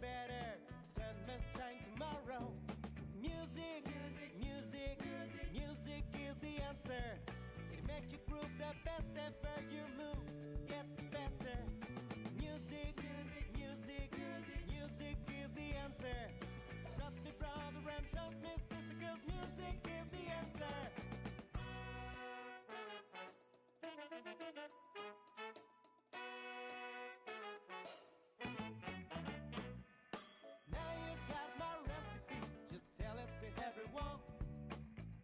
better. Sun must shine tomorrow. Music, music, music, music, music is the answer. It makes you groove the best ever. Your move gets better. Music, music, music, music, music is the answer. Trust me, brother, and trust me, sister, 'cause music is the answer. Now you got my recipe, just tell it to everyone.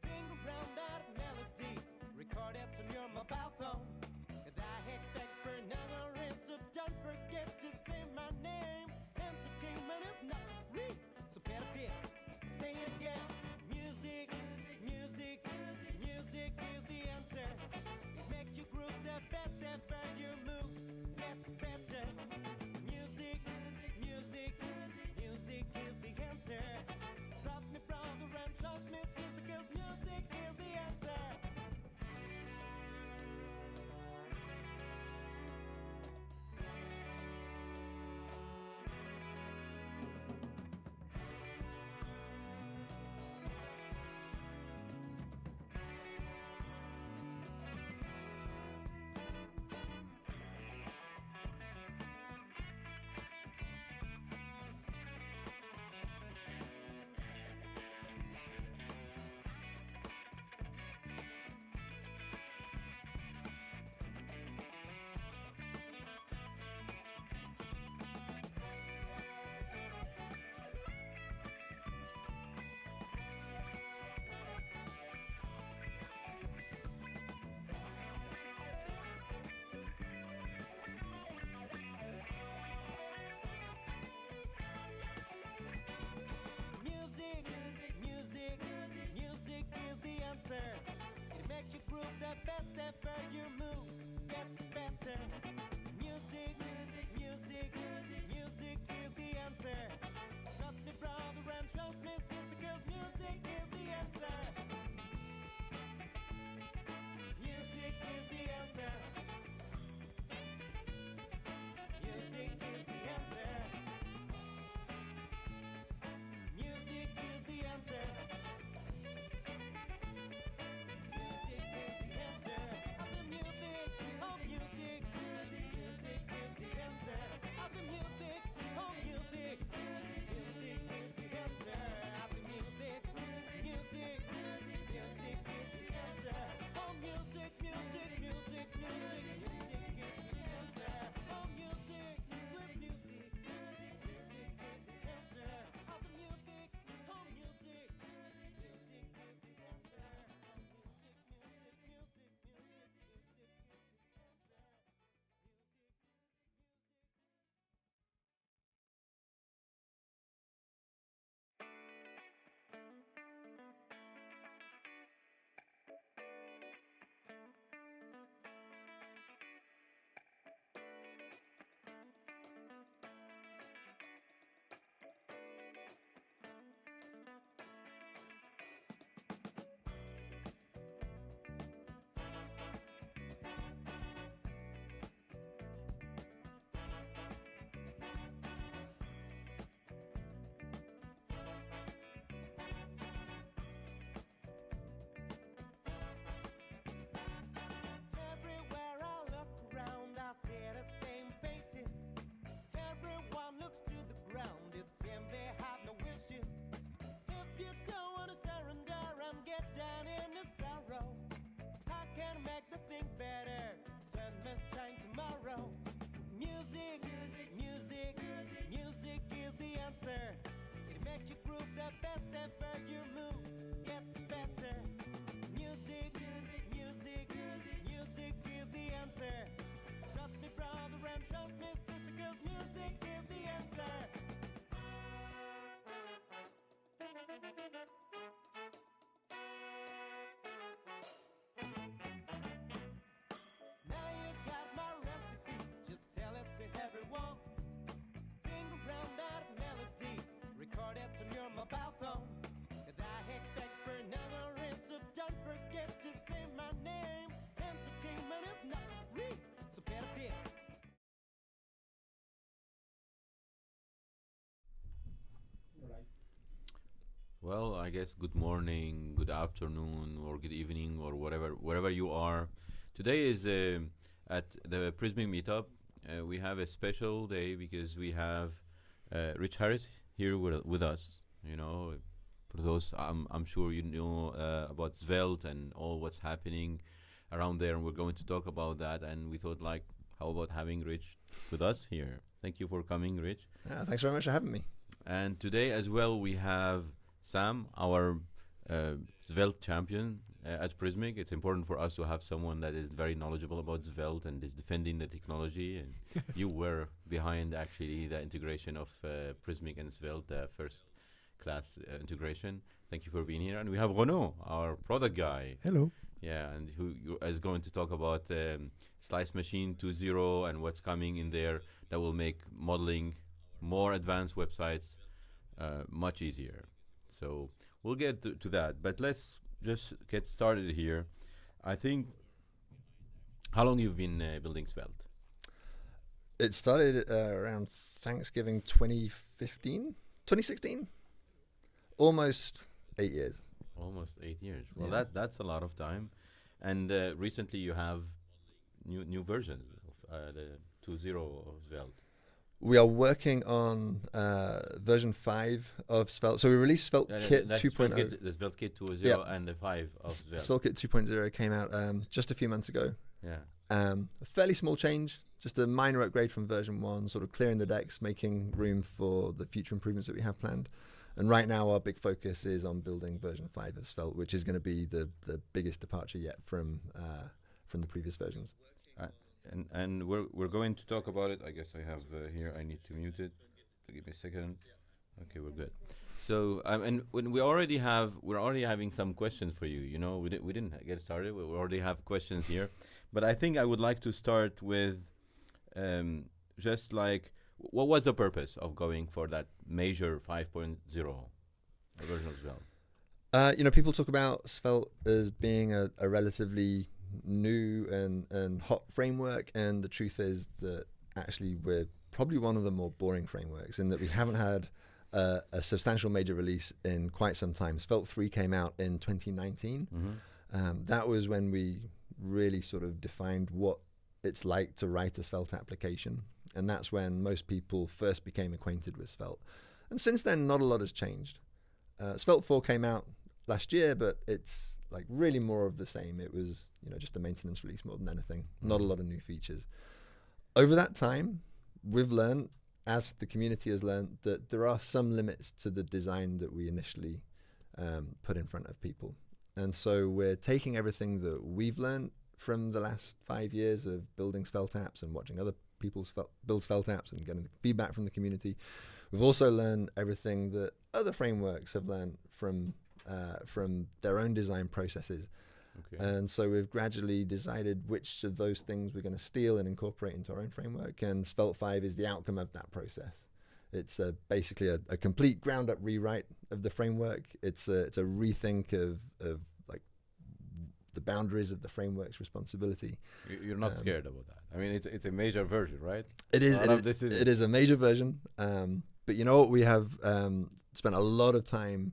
Sing around that melody, record it on your mobile phone. 'Cause I expect for another ring, so don't forget to say my name. Entertainment is not free, so get a bit, say it again. Music, music, music, music is the answer. It makes you groove the best ever. Your move gets better. Music, music, music, music is the answer. Trust me, brother, and trust me, sister, 'cause music is the answer. Music, music, music, music is the answer. It makes you groove the best ever. Your move gets better. Music, music, music, music, music is the answer. Trust me, brother, and trust me, sister, 'cause music is the answer. Music is the answer. Music is the answer. Music is the answer. Music is the answer. Of the music, oh music, music, music is the answer. Of the music, oh music, music, music is the answer. Of the music, music, music, music is the answer. Oh music, music, music, music, music is the answer. Oh music, sweet music, music, music is the answer. Of the music, oh music, music, music is the answer. Music, music, music, music, music is the answer. Music, music, music. Everywhere I look around, I see the same faces. Everyone looks to the ground, it seems they have no wishes. If you don't want to surrender and get down in the sorrow, I can make the things better. Sun must shine tomorrow. Music, music, music, music, music is the answer. It makes you groove the best ever. Your move gets better. Music, music, music, music, music is the answer. Trust me, brother, and trust me, sister, 'cause music is the answer. Well, I guess good morning, good afternoon, or good evening, or wherever you are. Today is at the Prismic Meetup. We have a special day because we have Rich Harris here with us. You know, for those, I'm sure you know about Svelte and all what's happening around there, and we're going to talk about that. And we thought, like, how about having Rich with us here? Thank you for coming, Rich. Thanks very much for having me. And today as well, we have Sam, our Svelte champion at Prismic. It's important for us to have someone that is very knowledgeable about Svelte and is defending the technology. And you were behind actually the integration of Prismic and Svelte, the first class integration. Thank you for being here. And we have Renaud, our product guy. Hello. Yeah, and who is going to talk about Slice Machine 2.0 and what's coming in there that will make modeling more advanced websites much easier. So we'll get to that, but let's just get started here. I think, how long you've been building Svelte? It started around Thanksgiving 2016, almost 8 years. Almost 8 years. Well, Yeah. that's a lot of time. And recently you have new versions of the 2.0 of Svelte. We are working on version 5 of Svelte. So we released SvelteKit 2.0. The SvelteKit 2.0 Yeah. and the 5 of Svelte. SvelteKit 2.0 came out just a few months ago. Yeah. A fairly small change, just a minor upgrade from version 1, sort of clearing the decks, making room for the future improvements that we have planned. And right now our big focus is on building version 5 of Svelte, which is going to be the biggest departure yet from the previous versions. And we're going to talk about it. I guess I have here. I need to mute it. Give me a second. Okay, we're good. So and when we're already having some questions for you. You know, we didn't get started. We already have questions here, but I think I would like to start with just like what was the purpose of going for that major 5.0 version of Svelte? People talk about Svelte as being a relatively new and hot framework, and the truth is that actually we're probably one of the more boring frameworks in that we haven't had a substantial major release in quite some time. Svelte 3 came out in 2019. That was when we really sort of defined what it's like to write a Svelte application, and that's when most people first became acquainted with Svelte. And since then, not a lot has changed. Svelte 4 came out last year, but it's like really more of the same. It was, just a maintenance release more than anything. Not a lot of new features. Over that time, we've learned, as the community has learned, that there are some limits to the design that we initially put in front of people. And so we're taking everything that we've learned from the last 5 years of building Svelte apps and watching other people build Svelte apps and getting feedback from the community. We've also learned everything that other frameworks have learned from their own design processes. Okay. And so we've gradually decided which of those things we're going to steal and incorporate into our own framework, and Svelte 5 is the outcome of that process. It's basically a complete ground-up rewrite of the framework. It's a rethink of like the boundaries of the framework's responsibility. You're not scared about that. I mean, it's a major version, right? It is. It is a major version. But you know what? We have spent a lot of time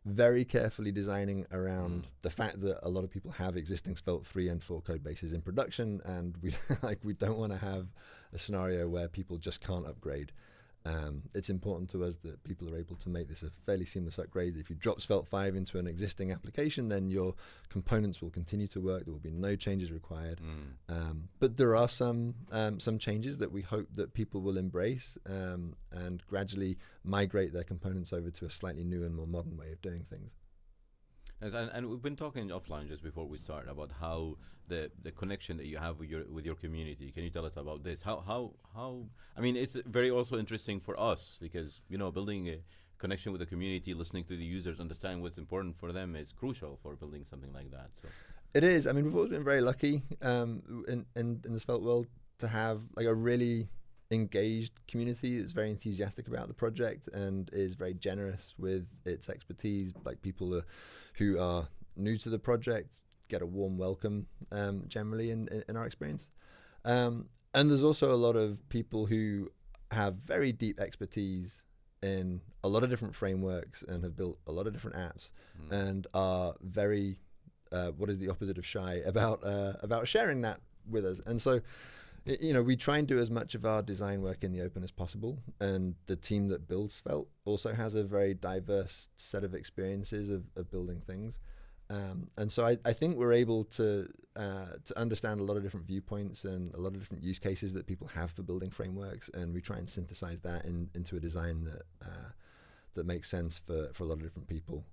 very carefully designing around the fact that a lot of people have existing Svelte 3 and 4 code bases in production, and we don't want to have a scenario where people just can't upgrade. It's important to us that people are able to make this a fairly seamless upgrade. If you drop Svelte 5 into an existing application, then your components will continue to work. There will be no changes required. But there are some changes that we hope that people will embrace and gradually migrate their components over to a slightly new and more modern way of doing things. Yes, and we've been talking offline just before we start about how the connection that you have with your community. Can you tell us about this? How I mean, it's very also interesting for us because building a connection with the community, listening to the users, understanding what's important for them is crucial for building something like that. So it is. I mean, we've always been very lucky in the Svelte world to have like a really engaged community that's very enthusiastic about the project and is very generous with its expertise. Like people who are new to the project get a warm welcome generally in our experience. And there's also a lot of people who have very deep expertise in a lot of different frameworks and have built a lot of different apps and are very what is the opposite of shy about sharing that with us. And so we try and do as much of our design work in the open as possible, and the team that builds Svelte also has a very diverse set of experiences of building things. And so I think we're able to understand a lot of different viewpoints and a lot of different use cases that people have for building frameworks, and we try and synthesize that into a design that makes sense for a lot of different people.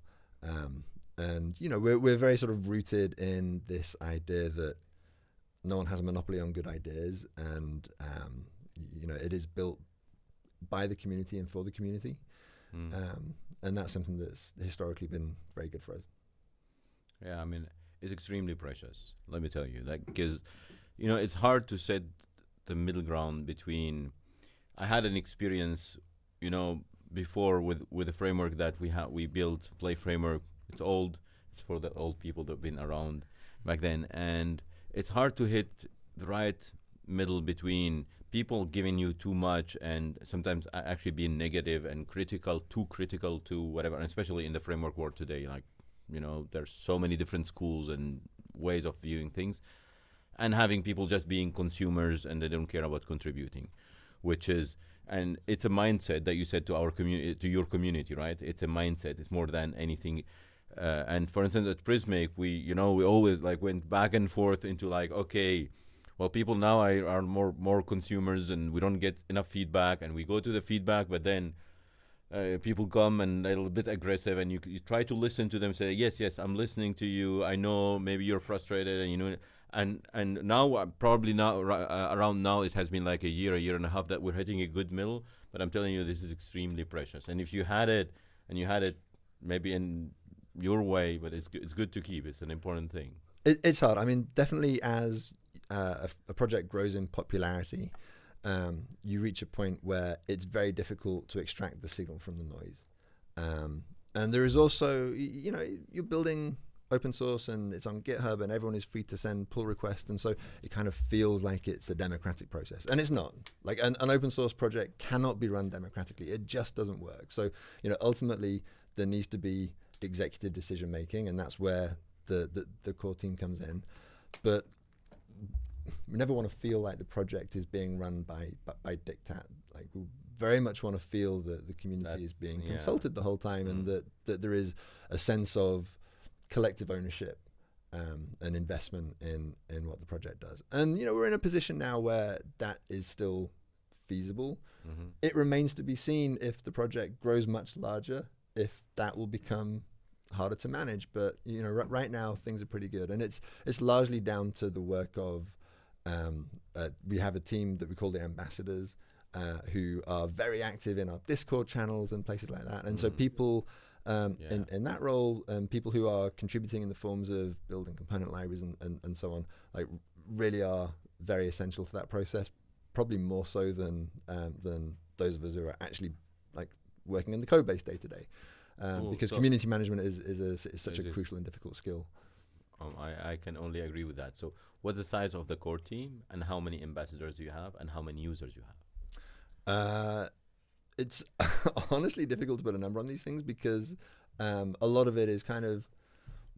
And we're very sort of rooted in this idea that no one has a monopoly on good ideas, and it is built by the community and for the community, and that's something that's historically been very good for us. Yeah, I mean, it's extremely precious. Let me tell you, because it's hard to set the middle ground between. I had an experience, before with a framework that we built, Play framework. It's old. It's for the old people that have been around back then, and it's hard to hit the right middle between people giving you too much and sometimes actually being negative and too critical to whatever, and especially in the framework world today, there's so many different schools and ways of viewing things, and having people just being consumers and they don't care about contributing, and it's a mindset that you said to our community, to your community, right? It's a mindset. It's more than anything. And for instance, at Prismic, we always went back and forth into okay, well, people now are more consumers and we don't get enough feedback, and we go to the feedback, but then people come and they're a little bit aggressive, and you try to listen to them, say, yes, I'm listening to you. I know maybe you're frustrated, and and now probably now around now it has been a year and a half that we're hitting a good middle. But I'm telling you, this is extremely precious. And if you had it, and you had it maybe in your way, but it's good to keep. It's an important thing. It's hard. I mean, definitely as a project grows in popularity, you reach a point where it's very difficult to extract the signal from the noise. And there is also, you're building open source and it's on GitHub and everyone is free to send pull requests. And so it kind of feels like it's a democratic process. And it's not. An open source project cannot be run democratically. It just doesn't work. So, ultimately there needs to be executive decision making, and that's where the core team comes in. But we never want to feel like the project is being run by diktat. We very much want to feel that the community is being consulted the whole time, and that there is a sense of collective ownership and investment in what the project does. And we're in a position now where that is still feasible. It remains to be seen if the project grows much larger, if that will become harder to manage. But right now things are pretty good, and it's largely down to the work of we have a team that we call the ambassadors, who are very active in our Discord channels and places like that. And so people in that role, people who are contributing in the forms of building component libraries and so on, really are very essential to that process, probably more so than those of us who are actually working in the code base day to day. Because so community management is such a crucial and difficult skill. I can only agree with that. So what's the size of the core team, and how many ambassadors do you have, and how many users you have? It's honestly difficult to put a number on these things, because a lot of it is kind of,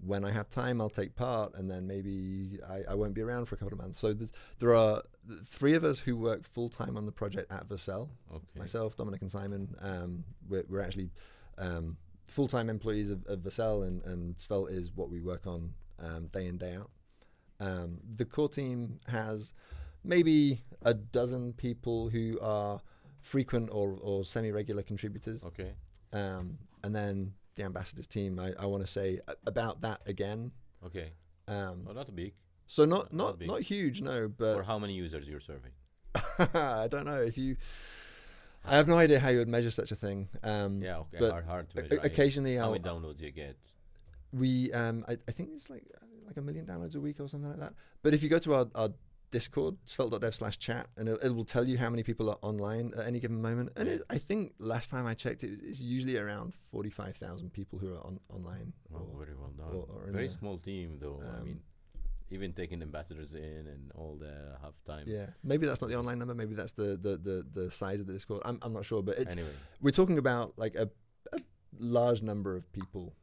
when I have time, I'll take part, and then maybe I won't be around for a couple of months. So there are 3 of us who work full-time on the project at Svelte. Okay. Myself, Dominic, and Simon. We're actually full-time employees of Svelte, and Svelte is what we work on day in, day out. The core team has maybe a dozen people who are frequent or semi-regular contributors. Okay. And then the ambassadors team, I want to say about that again. Okay. Not big. So not huge, no. But for how many users you're serving? I don't know. I have no idea how you would measure such a thing. Okay. But hard to measure. Occasionally, how many downloads you get? We I think it's like 1 million downloads a week or something like that. But if you go to our Discord, svelte.dev/chat, and it will tell you how many people are online at any given moment. And I think last time I checked, it's usually around 45,000 people who are online. Very well done. Very small team, though. even taking ambassadors in and all the halftime. Yeah, maybe that's not the online number. Maybe that's the size of the Discord. I'm not sure, but it's Anyway, we're talking about like a large number of people.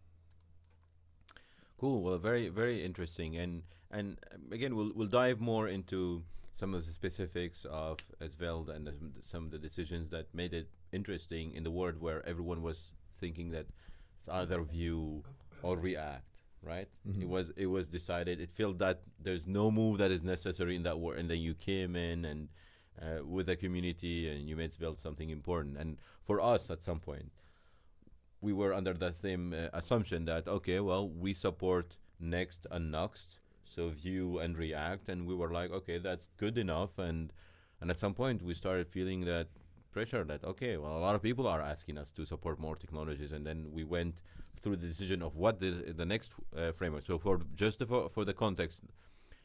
cool. Well, very very interesting. And again, we'll dive more into some of the specifics of Svelte and some of the decisions that made it interesting in the world where everyone was thinking that it's either Vue or React, right? Mhm. It was decided. It felt that there's no move that is necessary in that world, and then you came in and with the community and you made Svelte something important. And for us, at some point, we were under the same assumption that okay, well, we support Next and Nuxt, so Vue and React, and we were like, okay, that's good enough. And at some point, we started feeling that pressure that okay, well, a lot of people are asking us to support more technologies, and then we went through the decision of what the next framework. So for the context,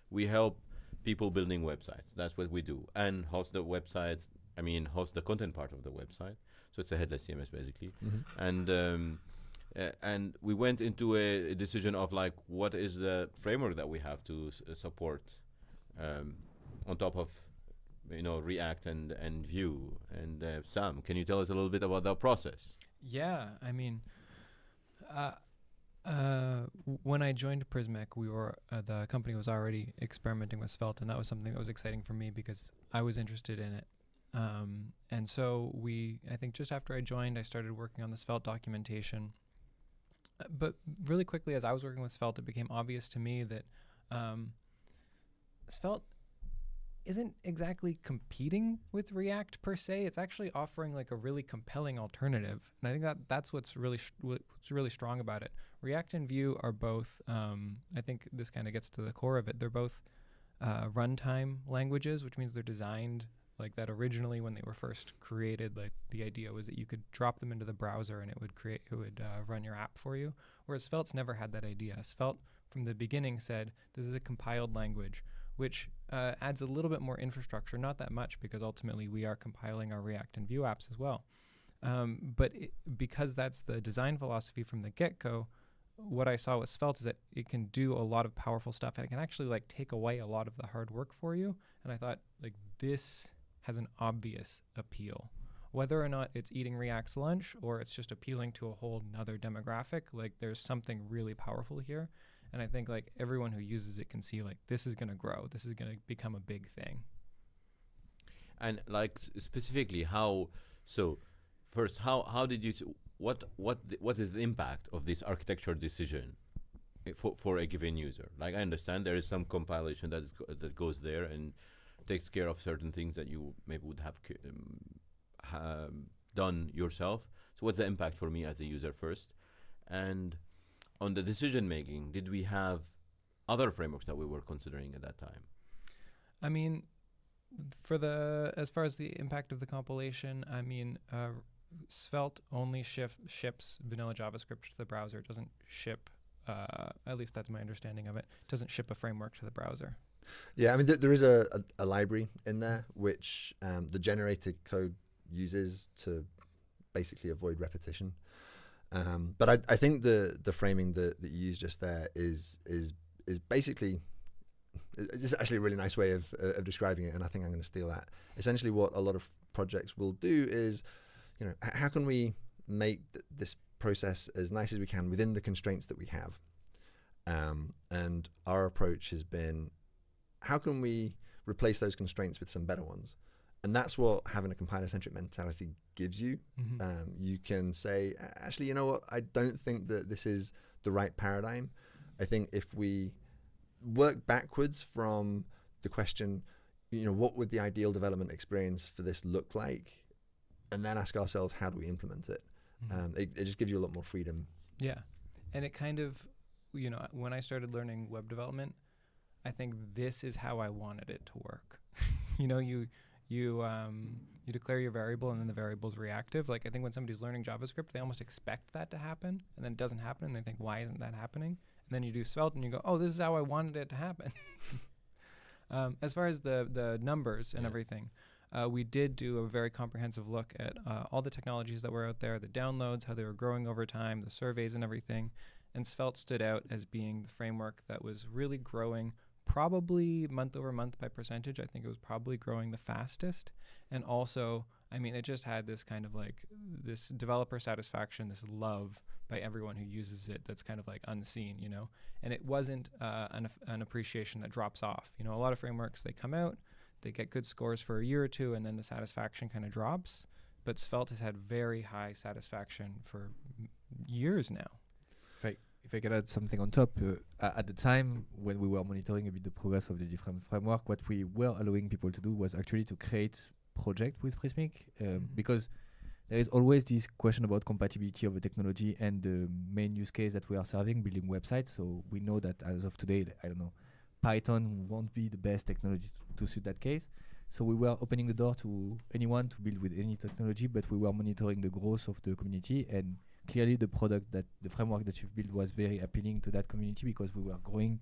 we help people building websites. That's what we do, and host the websites. I mean, host the content part of the website. So it's a headless CMS basically. And we went into a decision of like, what is the framework that we have to support on top of React and Vue. And Sam, can you tell us a little bit about that process? Yeah, I mean, when I joined Prismic, the company was already experimenting with Svelte, and that was something that was exciting for me because I was interested in it. And so I think just after I joined, I started working on the Svelte documentation. But really quickly, as I was working with Svelte, it became obvious to me that Svelte isn't exactly competing with React per se. It's actually offering like a really compelling alternative, and I think that's what's really strong about it. React and Vue are both. I think this kind of gets to the core of it. They're both runtime languages, which means they're designed like that originally when they were first created. Like the idea was that you could drop them into the browser and it would run your app for you. Whereas Svelte's never had that idea. Svelte from the beginning said this is a compiled language, which adds a little bit more infrastructure, not that much because ultimately we are compiling our React and Vue apps as well. But because that's the design philosophy from the get-go, what I saw with Svelte is that it can do a lot of powerful stuff and it can actually like take away a lot of the hard work for you. And I thought like this has an obvious appeal. Whether or not it's eating React's lunch or it's just appealing to a whole nother demographic, like there's something really powerful here. And I think like everyone who uses it can see like this is going to grow. This is going to become a big thing. And like specifically how did you what is the impact of this architecture decision for a given user? Like I understand there is some compilation that goes there and takes care of certain things that you maybe would have done yourself. So what's the impact for me as a user first? And on the decision making, did we have other frameworks that we were considering at that time? I mean, as far as the impact of the compilation, I mean, Svelte only ships vanilla JavaScript to the browser. It doesn't ship, at least that's my understanding of it, doesn't ship a framework to the browser. Yeah, I mean, there is a library in there which the generated code uses to basically avoid repetition. But I think the framing that you used just there is basically, it's actually a really nice way of describing it, and I think I'm going to steal that. Essentially, what a lot of projects will do is, how can we make this process as nice as we can within the constraints that we have? And our approach has been, how can we replace those constraints with some better ones? And that's what having a compiler-centric mentality gives you. Mm-hmm. You can say, actually, you know what? I don't think that this is the right paradigm. I think if we work backwards from the question, what would the ideal development experience for this look like? And then ask ourselves, how do we implement it? Mm-hmm. It just gives you a lot more freedom. Yeah. And it kind of, when I started learning web development, I think this is how I wanted it to work. You declare your variable and then the variable's reactive. Like I think when somebody's learning JavaScript, they almost expect that to happen, and then it doesn't happen, and they think, why isn't that happening? And then you do Svelte and you go, oh, this is how I wanted it to happen. As far as the numbers and everything, we did do a very comprehensive look at all the technologies that were out there, the downloads, how they were growing over time, the surveys and everything. And Svelte stood out as being the framework that was really growing probably month over month by percentage, I think it was probably growing the fastest. And also, I mean, it just had this kind of like this developer satisfaction, this love by everyone who uses it that's kind of like unseen, you know. And it wasn't an appreciation that drops off. You know, a lot of frameworks, they come out, they get good scores for a year or two, and then the satisfaction kind of drops. But Svelte has had very high satisfaction for years now. If I can add something on top, at the time when we were monitoring a bit the progress of the different framework, what we were allowing people to do was actually to create project with Prismic, because there is always this question about compatibility of the technology and the main use case that we are serving, building websites. So we know that as of today, I don't know, Python won't be the best technology to suit that case. So we were opening the door to anyone to build with any technology, but we were monitoring the growth of the community, and clearly the framework that you've built was very appealing to that community, because we were growing,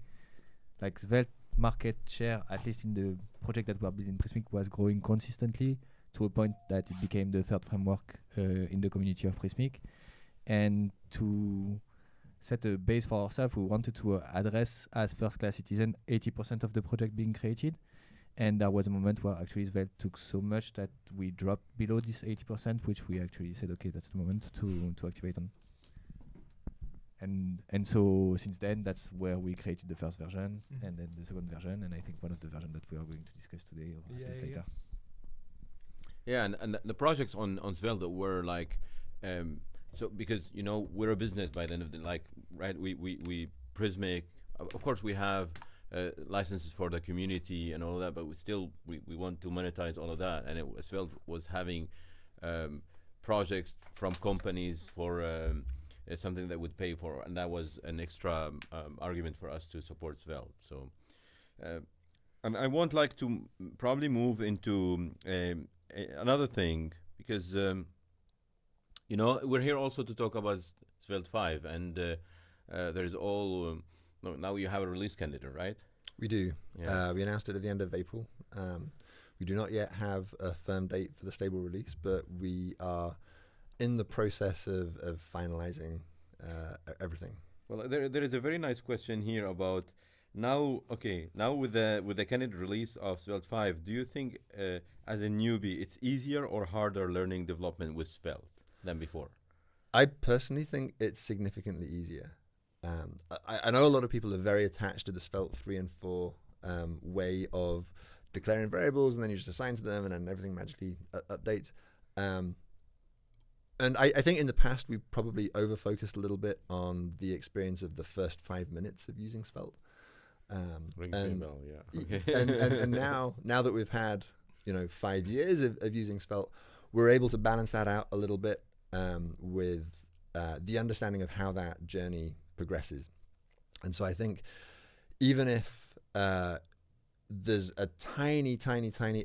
like Svelte market share, at least in the project that we are building Prismic, was growing consistently to a point that it became the third framework in the community of Prismic. And to set a base for ourselves, we wanted to address as first-class citizen 80% of the project being created. And there was a moment where actually Svelte took so much that we dropped below this 80%, which we actually said, okay, that's the moment to activate on. And so since then, that's where we created the first version, and then the second version, and I think one of the versions that we are going to discuss today or at least later. Yeah, and the projects on Svelte were like, so because, you know, we're a business by the end of the, like, right, we Prismic, of course we have licenses for the community and all that, but we want to monetize all of that, and Svelte was having projects from companies for something that would pay for, and that was an extra argument for us to support Svelte. So I want like to probably move into another thing, because you know, we're here also to talk about Svelte 5, and there's all now you have a release candidate, right? We do. Yeah. We announced it at the end of April. We do not yet have a firm date for the stable release, but we are in the process of finalizing everything. Well, there is a very nice question here about now. Okay, now with the candidate release of Svelte 5, do you think as a newbie it's easier or harder learning development with Svelte than before? I personally think it's significantly easier. I know a lot of people are very attached to the Svelte 3 and 4 way of declaring variables, and then you just assign to them, and then everything magically updates. And I think in the past we probably over-focused a little bit on the experience of the first 5 minutes of using Svelte. Rings a bell, yeah. Okay. and now that we've had 5 years of using Svelte, we're able to balance that out a little bit with the understanding of how that journey progresses. And so I think even if there's a tiny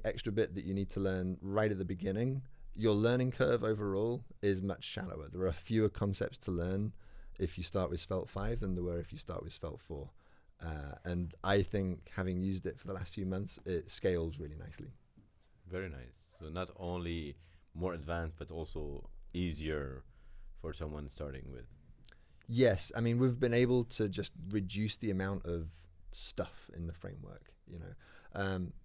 extra bit that you need to learn right at the beginning, your learning curve overall is much shallower. There are fewer concepts to learn if you start with Svelte 5 than there were if you start with Svelte 4. And I think having used it for the last few months, it scales really nicely. Very nice. So not only more advanced, but also easier for someone starting with. Yes, I mean, we've been able to just reduce the amount of stuff in the framework,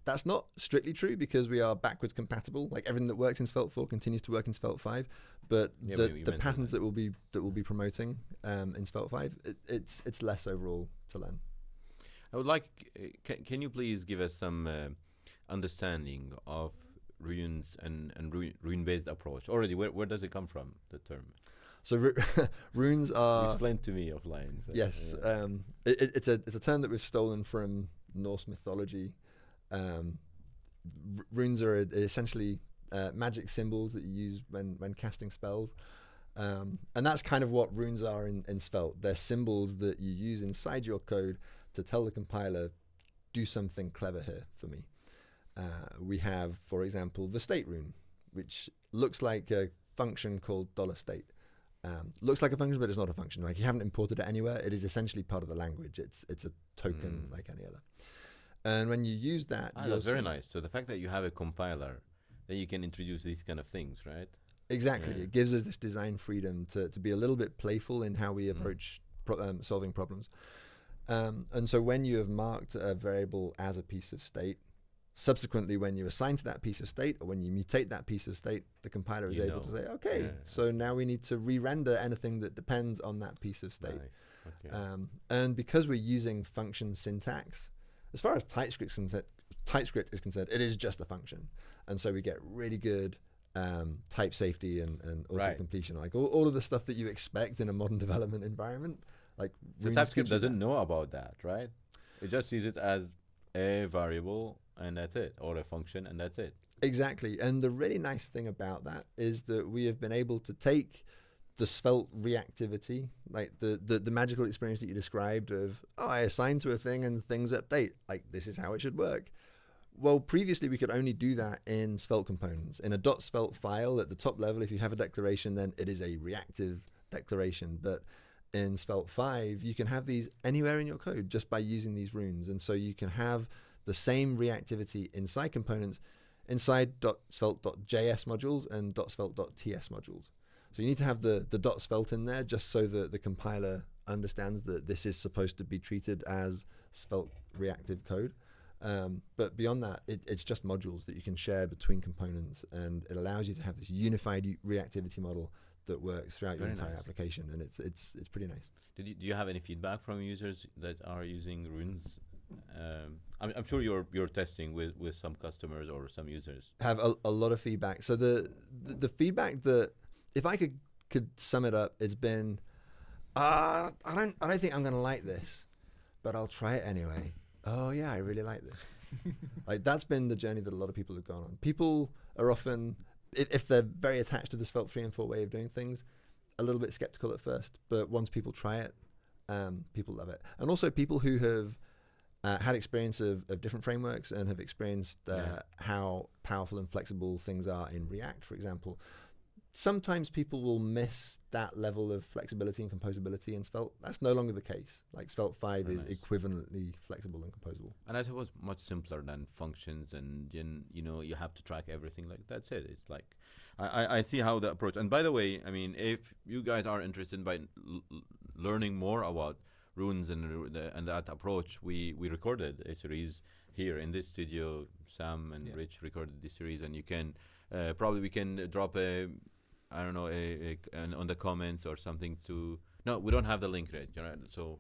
That's not strictly true because we are backwards compatible. Like everything that works in Svelte 4 continues to work in Svelte 5, but the patterns that we'll be promoting in Svelte 5, it's less overall to learn. I would like, can you please give us some understanding of runes and rune-based approach? Already, where does it come from, the term? So runes are... You explained to me offline. So yes, it's a term that we've stolen from Norse mythology. Runes are essentially magic symbols that you use when casting spells. And that's kind of what runes are in Svelte. They're symbols that you use inside your code to tell the compiler, do something clever here for me. We have, for example, the state rune, which looks like a function called $state. Looks like a function, but it's not a function. Like you haven't imported it anywhere. It is essentially part of the language. It's a token like any other. And when you use that, that's very nice. So the fact that you have a compiler, then you can introduce these kind of things, right? Exactly. Yeah. It gives us this design freedom to be a little bit playful in how we approach solving problems. And so when you have marked a variable as a piece of state, subsequently when you assign to that piece of state or when you mutate that piece of state, the compiler is able to say, okay, so now we need to re-render anything that depends on that piece of state. Nice. Okay. And because we're using function syntax, as far as TypeScript is concerned, it is just a function. And so we get really good type safety and auto-completion, like all of the stuff that you expect in a modern development environment. Like so TypeScript doesn't know about that, right? It just sees it as a variable and that's it, or a function and that's it. Exactly. And the really nice thing about that is that we have been able to take the Svelte reactivity, like the magical experience that you described of, I assign to a thing and things update. Like, this is how it should work. Well, previously we could only do that in Svelte components. In a .svelte file at the top level, if you have a declaration, then it is a reactive declaration. But in Svelte 5, you can have these anywhere in your code just by using these runes. And so you can have the same reactivity inside components, inside .svelte.js modules and .svelte.ts modules. So you need to have the .svelte in there just so that the compiler understands that this is supposed to be treated as Svelte reactive code. But beyond that, it's just modules that you can share between components, and it allows you to have this unified reactivity model that works throughout your entire application, and it's pretty nice. Do you have any feedback from users that are using runes? I'm sure you're testing with some customers or some users. Have a lot of feedback. So the feedback that, if I could sum it up, it's been, I don't think I'm gonna like this, but I'll try it anyway. Oh yeah, I really like this. Like, that's been the journey that a lot of people have gone on. People are often, if they're very attached to the Svelte 3 and 4 way of doing things, a little bit skeptical at first, but once people try it, people love it. And also people who have had experience of different frameworks and have experienced how powerful and flexible things are in React, for example. Sometimes people will miss that level of flexibility and composability in Svelte. That's no longer the case. Like, Svelte 5 is equivalently flexible and composable. And I suppose much simpler than functions, and you have to track everything. Like, that's it. It's like, I see how the approach. And by the way, I mean, if you guys are interested by learning more about runes and that approach, we recorded a series here in this studio. Sam and Rich recorded this series, and you can probably we can drop on the comments or something to. No, we don't have the link right. So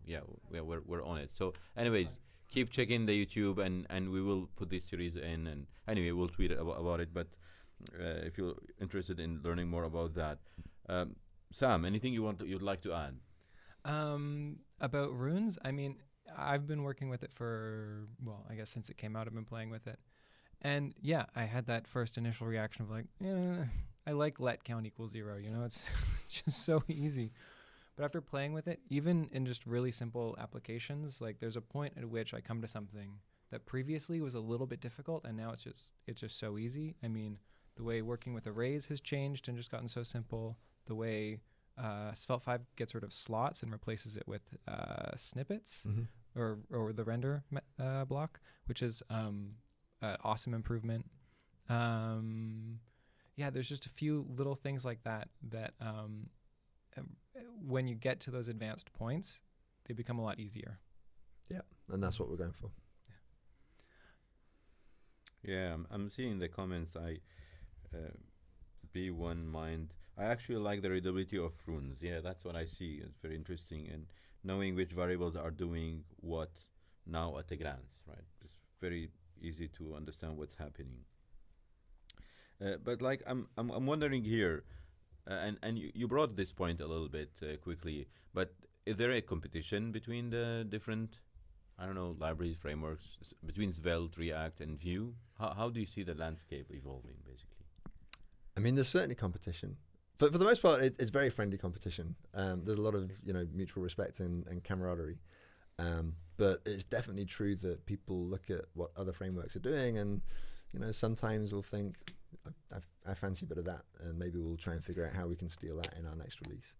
we're on it. So anyway, keep checking the YouTube, and we will put this series in, and anyway we'll tweet about it. But if you're interested in learning more about that, Sam, anything you'd like to add? About runes, I mean, I've been working with it for, well, I guess since it came out, I've been playing with it. And yeah, I had that first initial reaction of like, I like let count equals 0, it's just so easy. But after playing with it, even in just really simple applications, like there's a point at which I come to something that previously was a little bit difficult, and now it's just so easy. I mean, the way working with arrays has changed and just gotten so simple. The way Svelte 5 gets rid of slots and replaces it with snippets, or the render block, which is an awesome improvement. There's just a few little things like that when you get to those advanced points, they become a lot easier. Yeah, and that's what we're going for. Yeah, I'm seeing the comments. B1 Mind. I actually like the readability of runes. Yeah, that's what I see. It's very interesting, and knowing which variables are doing what now at a glance, right? It's very easy to understand what's happening. But like, I'm wondering here, and you brought this point a little bit quickly. But is there a competition between the different, libraries, frameworks, between Svelte, React, and Vue? How do you see the landscape evolving, basically? I mean, there's certainly competition. For the most part, it's very friendly competition. There's a lot of mutual respect and camaraderie. But it's definitely true that people look at what other frameworks are doing, and sometimes we'll think, I fancy a bit of that, and maybe we'll try and figure out how we can steal that in our next release.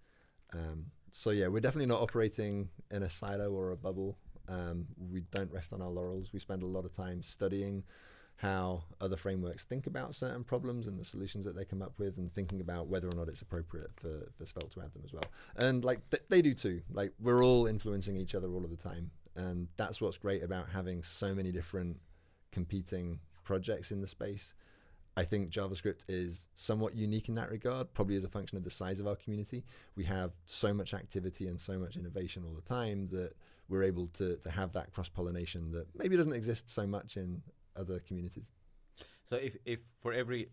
So yeah, we're definitely not operating in a silo or a bubble. We don't rest on our laurels. We spend a lot of time studying how other frameworks think about certain problems and the solutions that they come up with, and thinking about whether or not it's appropriate for Svelte to add them as well. And like they do too. Like, we're all influencing each other all of the time. And that's what's great about having so many different competing projects in the space. I think JavaScript is somewhat unique in that regard, probably as a function of the size of our community. We have so much activity and so much innovation all the time that we're able to have that cross-pollination that maybe doesn't exist so much in other communities. So if for every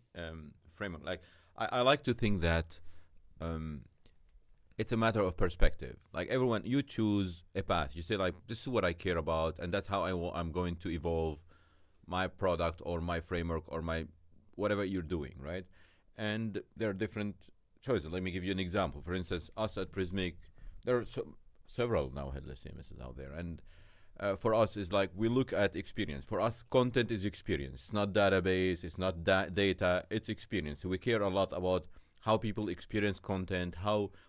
framework, like I like to think that it's a matter of perspective. Like everyone, you choose a path. You say like, this is what I care about, and that's how I'm going to evolve my product or my framework or my whatever you're doing, right? And there are different choices. Let me give you an example. For instance, us at Prismic, there are several now headless CMSs out there, and for us is like we look at experience. For us, content is experience. It's not database. It's not data. It's experience. So we care a lot about how people experience content.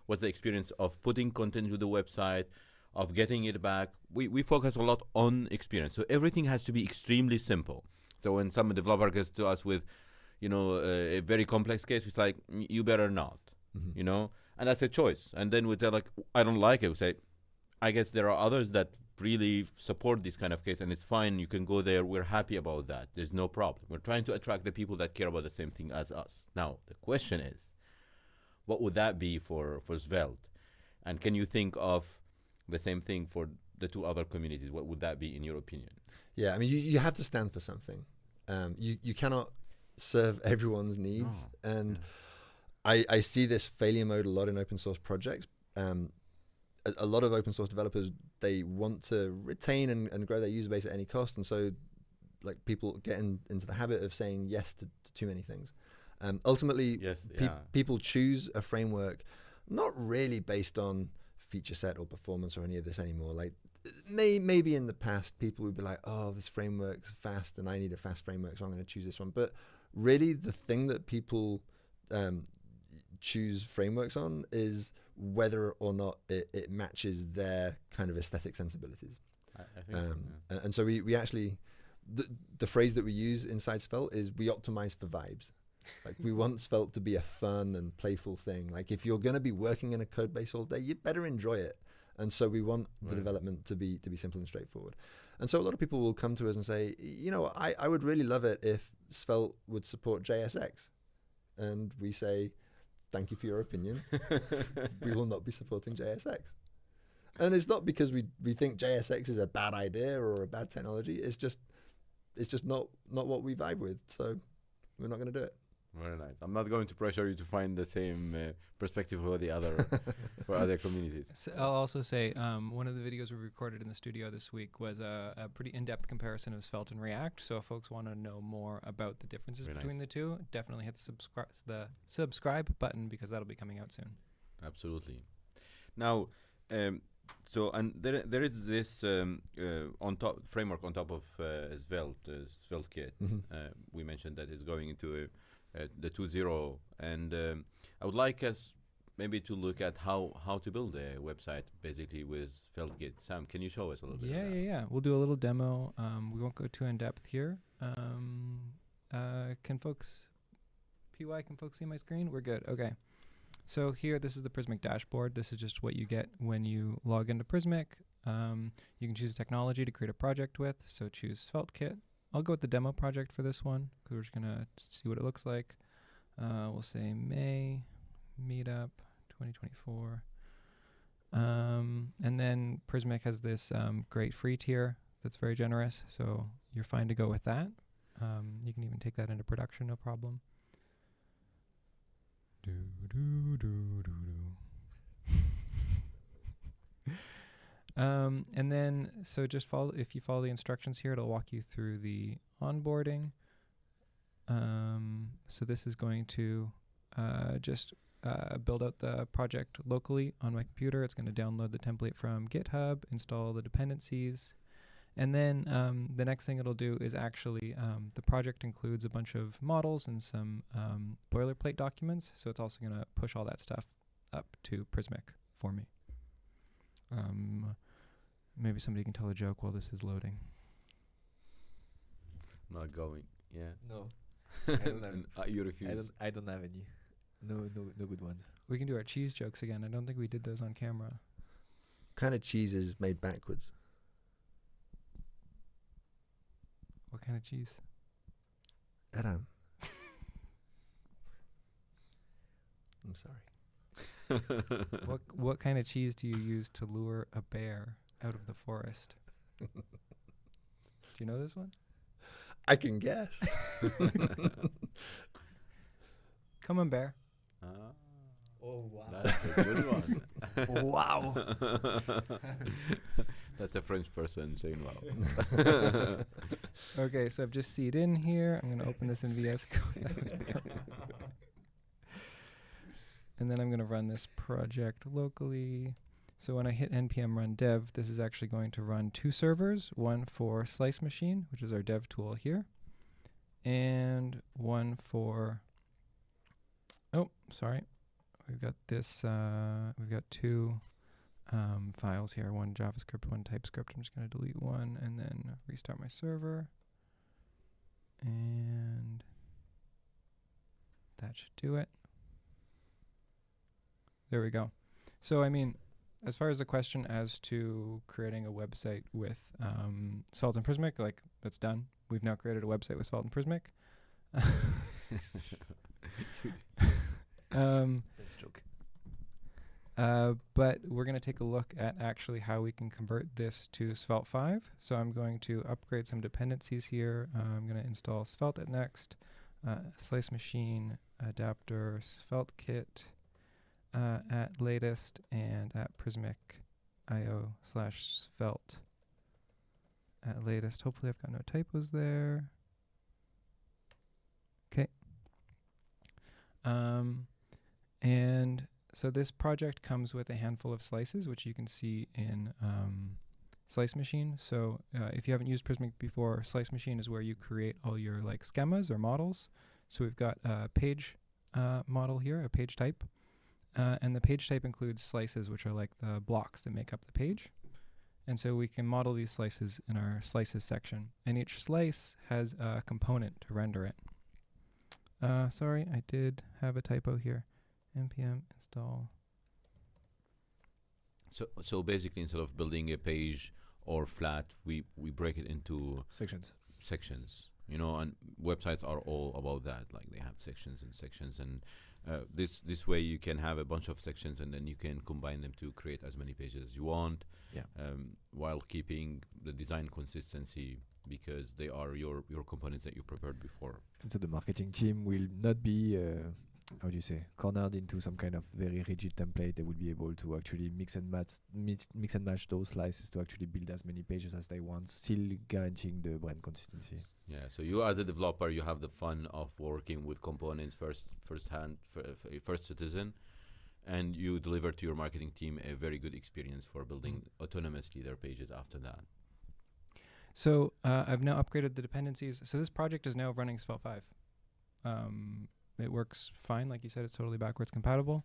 What's the experience of putting content to the website, of getting it back. We focus a lot on experience. So everything has to be extremely simple. So when some developer gets to us with, a very complex case, it's like, you better not, and that's a choice. And then we tell like, I don't like it. We say, I guess there are others that really support this kind of case, and it's fine. You can go there. We're happy about that. There's no problem. We're trying to attract the people that care about the same thing as us. Now, the question is, what would that be for Svelte? And can you think of the same thing for the two other communities? What would that be in your opinion? Yeah, I mean, you have to stand for something. You cannot serve everyone's needs. And I see this failure mode a lot in open source projects. A lot of open source developers, they want to retain and grow their user base at any cost. And so like people get into the habit of saying yes to too many things. Ultimately, people choose a framework not really based on feature set or performance or any of this anymore. Like maybe in the past, people would be like, oh, this framework's fast and I need a fast framework, so I'm going to choose this one. But really the thing that people choose frameworks on is whether or not it matches their kind of aesthetic sensibilities. I think so, and so we actually, the phrase that we use inside Svelte is we optimize for vibes. Like we want Svelte to be a fun and playful thing. Like if you're going to be working in a code base all day, you better enjoy it. And so we want the development to be simple and straightforward. And so a lot of people will come to us and say, I would really love it if Svelte would support JSX. And we say, thank you for your opinion. We will not be supporting JSX. And it's not because we think JSX is a bad idea or a bad technology. It's just not what we vibe with. So we're not going to do it. Very nice. I'm not going to pressure you to find the same perspective for the other for other communities. So I'll also say one of the videos we recorded in the studio this week was a pretty in-depth comparison of Svelte and React. So if folks want to know more about the differences between the two, definitely hit the subscribe button because that'll be coming out soon. Absolutely. Now, so and there is this on top framework on top of Svelte, SvelteKit. We mentioned that is going into the 2.0, and I would like us maybe to look at how to build a website basically with SvelteKit. Sam, can you show us a little bit? Yeah. We'll do a little demo. We won't go too in depth here. Can folks see my screen? We're good. Okay. So here, this is the Prismic dashboard. This is just what you get when you log into Prismic. You can choose a technology to create a project with. So choose SvelteKit. I'll go with the demo project for this one because we're just going to see what it looks like. We'll say May, Meetup, 2024. And then Prismic has this great free tier that's very generous. So you're fine to go with that. You can even take that into production, no problem. And then, so just if you follow the instructions here, it'll walk you through the onboarding. So this is going to just build out the project locally on my computer. It's going to download the template from GitHub, install the dependencies. And then the next thing it'll do is actually, the project includes a bunch of models and some boilerplate documents. So it's also going to push all that stuff up to Prismic for me. Maybe somebody can tell a joke while this is loading. Not going. Yeah. No. I don't have. You refuse. I don't have any. No good ones. We can do our cheese jokes again. I don't think we did those on camera. Kind of cheese is made backwards. What kind of cheese? Adam. I'm sorry. What kind of cheese do you use to lure a bear out of the forest? Do you know this one? I can guess. Come on, bear. Oh wow! That's a good one. Wow. That's a French person saying wow. Okay, so I've just seed in here. I'm going to open this in VS Code. And then I'm going to run this project locally. So when I hit npm run dev, this is actually going to run 2 servers, one for Slice Machine, which is our dev tool here, and one for, oh, sorry. We've got this, we've got 2 files here, one JavaScript, one TypeScript. I'm just going to delete one and then restart my server. And that should do it. There we go. So, I mean, as far as the question as to creating a website with Svelte and Prismic, like, that's done. We've now created a website with Svelte and Prismic. Let's joke. But we're going to take a look at actually how we can convert this to Svelte 5. So I'm going to upgrade some dependencies here. I'm going to install Svelte at Next, Slice Machine, Adapter, SvelteKit, at latest, and at Prismic io/svelte at latest. Hopefully I've got no typos there. Okay. And so this project comes with a handful of slices, which you can see in Slice Machine. So if you haven't used Prismic before, Slice Machine is where you create all your like schemas or models. So we've got a page model here, a page type. And the page type includes slices, which are like the blocks that make up the page. And so we can model these slices in our slices section. And each slice has a component to render it. Sorry, I did have a typo here. npm install. So basically, instead of building a page or flat, we break it into sections. You know, and websites are all about that. Like they have sections and sections, and this way you can have a bunch of sections, and then you can combine them to create as many pages as you want. Yeah. While keeping the design consistency, because they are your components that you prepared before. And so the marketing team will not be, how do you say, cornered into some kind of very rigid template. They will be able to actually mix and match those slices to actually build as many pages as they want, still guaranteeing the brand consistency. Yeah. So you as a developer, you have the fun of working with components first citizen, and you deliver to your marketing team a very good experience for building autonomously their pages after that. So I've now upgraded the dependencies. So this project is now running Svelte 5. It works fine. Like you said, it's totally backwards compatible.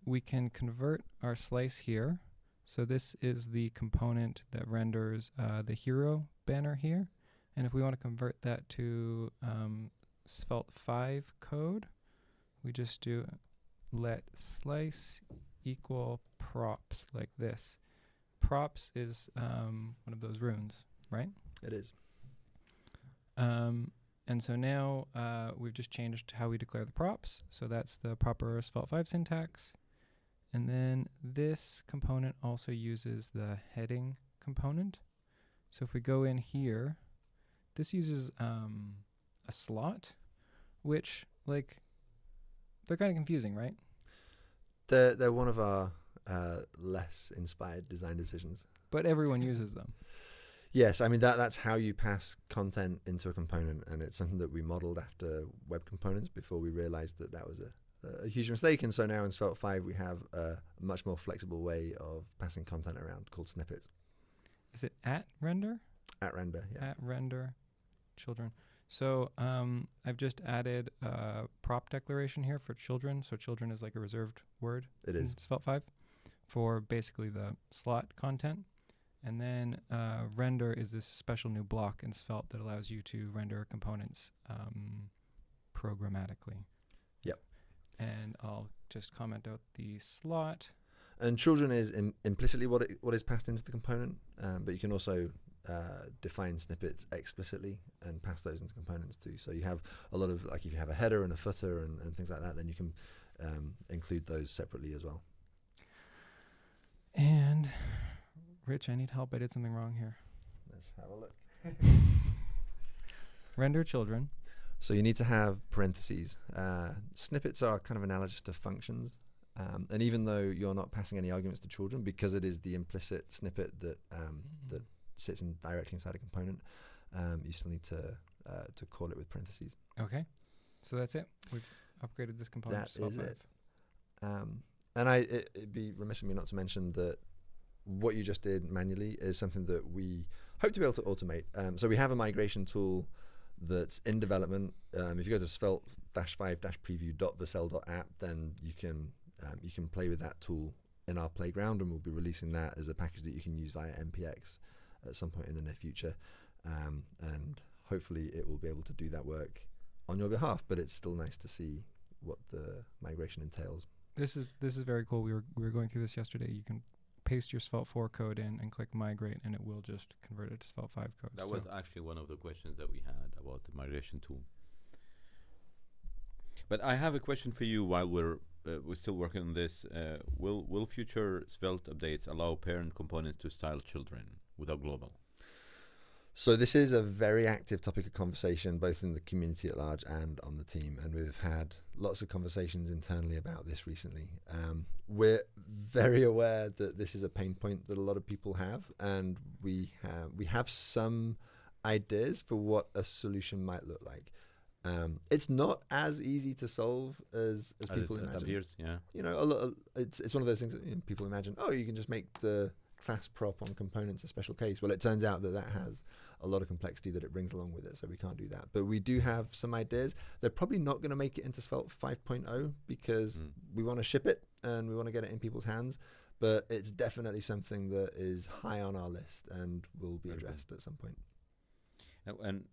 We can convert our slice here. So this is the component that renders the hero banner here. And if we want to convert that to Svelte 5 code, we just do let slice equal props like this. Props is one of those runes, right? It is. And so now we've just changed how we declare the props. So that's the proper Svelte 5 syntax. And then this component also uses the heading component. So if we go in here, this uses a slot, which, like, they're kind of confusing, right? They're one of our less inspired design decisions. But everyone uses them. Yes, I mean that's how you pass content into a component, and it's something that we modeled after web components before we realized that was a huge mistake. And so now in Svelte 5 we have a much more flexible way of passing content around called snippets. Is it at render? At render, yeah. At render, children. So I've just added a prop declaration here for children. So children is like a reserved word. It is. In Svelte 5 for basically the slot content. And then render is this special new block in Svelte that allows you to render components programmatically. Yep. And I'll just comment out the slot. And children is implicitly what is passed into the component, but you can also define snippets explicitly and pass those into components too. So you have a lot of, like, if you have a header and a footer and things like that, then you can include those separately as well. And Rich, I need help. I did something wrong here. Let's have a look. Render children. So you need to have parentheses. Snippets are kind of analogous to functions. And even though you're not passing any arguments to children, because it is the implicit snippet that that sits directly inside a component, you still need to call it with parentheses. Okay. So that's it. We've upgraded this component That to Svelte is 5. it. And it'd be remiss of me not to mention that what you just did manually is something that we hope to be able to automate. So we have a migration tool that's in development. If you go to svelte-5-preview.vercel.app, then you can play with that tool in our playground, and we'll be releasing that as a package that you can use via npx at some point in the near future. And hopefully it will be able to do that work on your behalf, but it's still nice to see what the migration entails. This is very cool. We were going through this yesterday. You can paste your Svelte 4 code in and click migrate, and it will just convert it to Svelte 5 code. That was actually one of the questions that we had about the migration tool. But I have a question for you while we're still working on this. Will future Svelte updates allow parent components to style children without global? So this is a very active topic of conversation, both in the community at large and on the team. And we've had lots of conversations internally about this recently. We're very aware that this is a pain point that a lot of people have, and we have some ideas for what a solution might look like. It's not as easy to solve as people imagine. It appears, yeah. You know, it's one of those things that people imagine, oh, you can just make the class prop on components a special case. Well, it turns out that has a lot of complexity that it brings along with it, so we can't do that. But we do have some ideas. They're probably not going to make it into Svelte 5.0 because we want to ship it and we want to get it in people's hands. But it's definitely something that is high on our list and will be addressed at some point. And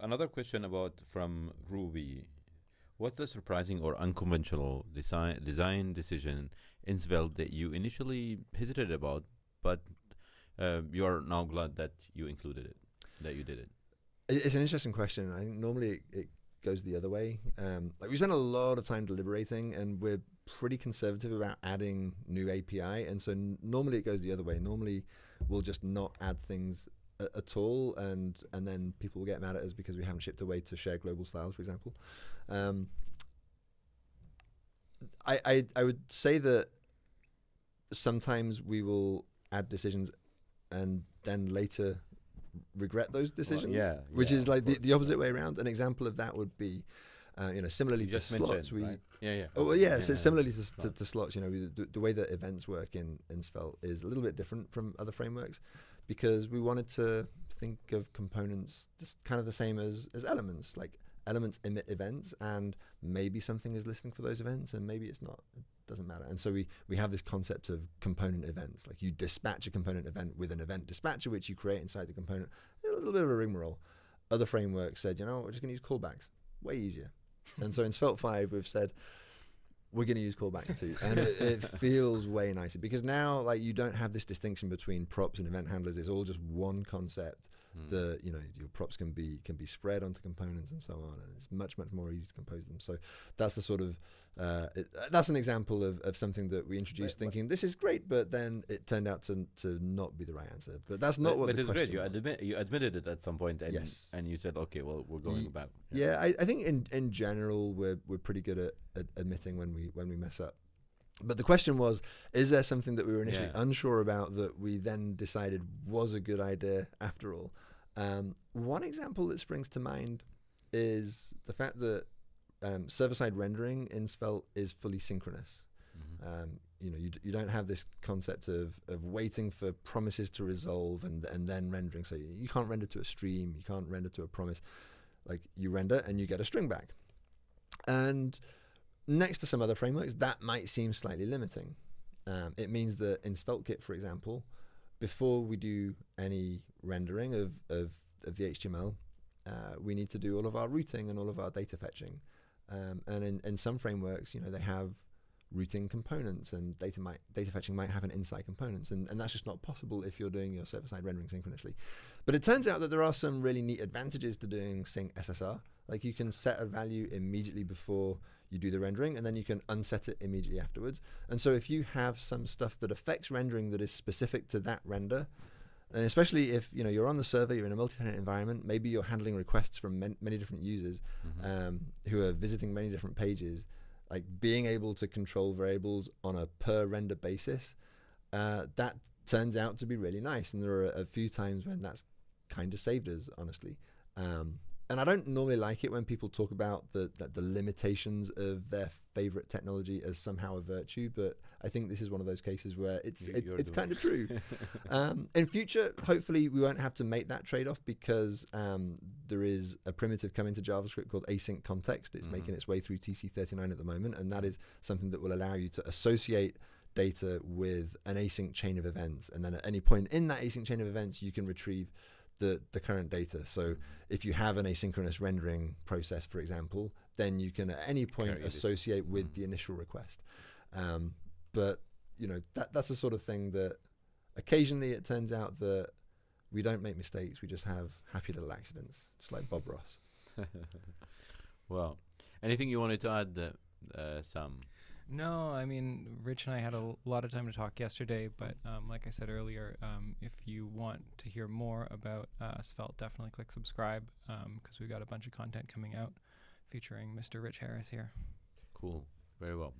another question from Ruby. What's the surprising or unconventional design decision in Svelte that you initially hesitated about, but you are now glad that you included it, that you did it? It's an interesting question. I think normally it goes the other way. Like, we spend a lot of time deliberating, and we're pretty conservative about adding new API, and so normally it goes the other way. Normally we'll just not add things at all, and then people will get mad at us because we haven't shipped away to share global styles, for example. I would say that sometimes we will add decisions and then later regret those decisions, which is like the opposite way around. An example of that would be, similarly to slots. Right? So similarly to slots, the way that events work in Svelte is a little bit different from other frameworks, because we wanted to think of components just kind of the same as elements. Like, elements emit events, and maybe something is listening for those events and maybe it's not. It doesn't matter. And so we have this concept of component events. Like, you dispatch a component event with an event dispatcher, which you create inside the component. A little bit of a rigmarole. Other frameworks said, we're just going to use callbacks. Way easier. And so in Svelte 5, we've said, we're going to use callbacks too. And it feels way nicer, because now, like, you don't have this distinction between props and event handlers. It's all just one concept. Your props can be spread onto components and so on, and it's much more easy to compose them. So that's the sort of that's an example of something that we introduced, thinking this is great, but then it turned out to not be the right answer. But that's not what the question was. You admitted it at some point, and yes, and you said, okay, well, we're going back. Yeah, I think in general we're pretty good at admitting when we mess up. But the question was, is there something that we were initially unsure about that we then decided was a good idea after all? One example that springs to mind is the fact that server-side rendering in Svelte is fully synchronous. You don't have this concept of waiting for promises to resolve and then rendering. So you can't render to a stream, you can't render to a promise. Like, you render and you get a string back. And next to some other frameworks, that might seem slightly limiting. It means that in SvelteKit, for example, before we do any rendering of the HTML, we need to do all of our routing and all of our data fetching. And in some frameworks, they have routing components, and data fetching might happen inside components, and that's just not possible if you're doing your server-side rendering synchronously. But it turns out that there are some really neat advantages to doing sync SSR. Like, you can set a value immediately before you do the rendering, and then you can unset it immediately afterwards. And so if you have some stuff that affects rendering that is specific to that render, and especially if you're on the server, you're in a multi-tenant environment, maybe you're handling requests from many different users who are visiting many different pages, like being able to control variables on a per render basis, that turns out to be really nice. And there are a few times when that's kind of saved us, honestly. And I don't normally like it when people talk about the limitations of their favorite technology as somehow a virtue, but I think this is one of those cases where it's kind of true. In future, hopefully we won't have to make that trade-off, because there is a primitive coming to JavaScript called async context. It's making its way through TC39 at the moment, and that is something that will allow you to associate data with an async chain of events, and then at any point in that async chain of events you can retrieve the current data. So if you have an asynchronous rendering process, for example, then you can at any point associate with the initial request. But that's the sort of thing that occasionally it turns out that we don't make mistakes, we just have happy little accidents, just like Bob Ross. Well, anything you wanted to add, Sam? No, I mean, Rich and I had a lot of time to talk yesterday, but like I said earlier, if you want to hear more about Svelte, definitely click subscribe, because we've got a bunch of content coming out featuring Mr. Rich Harris here. Cool. Very well.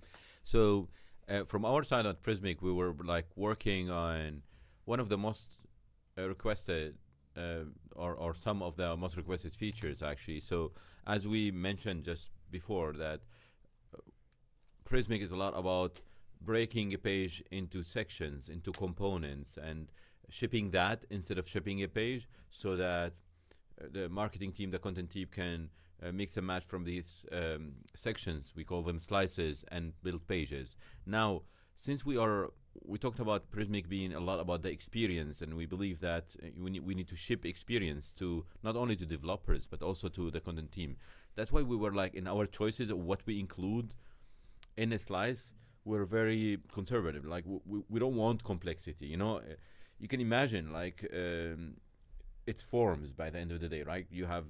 So from our side at Prismic, we were working on one of the most requested or some of the most requested features, actually. So as we mentioned just before, that Prismic is a lot about breaking a page into sections, into components, and shipping that instead of shipping a page, so that the marketing team, the content team can mix and match from these sections. We call them slices, and build pages. Now, since we talked about Prismic being a lot about the experience, and we believe that we need to ship experience to not only to developers but also to the content team. That's why we were in our choices of what we include in a slice, we're very conservative. We don't want complexity. You can imagine it's forms by the end of the day, right? You have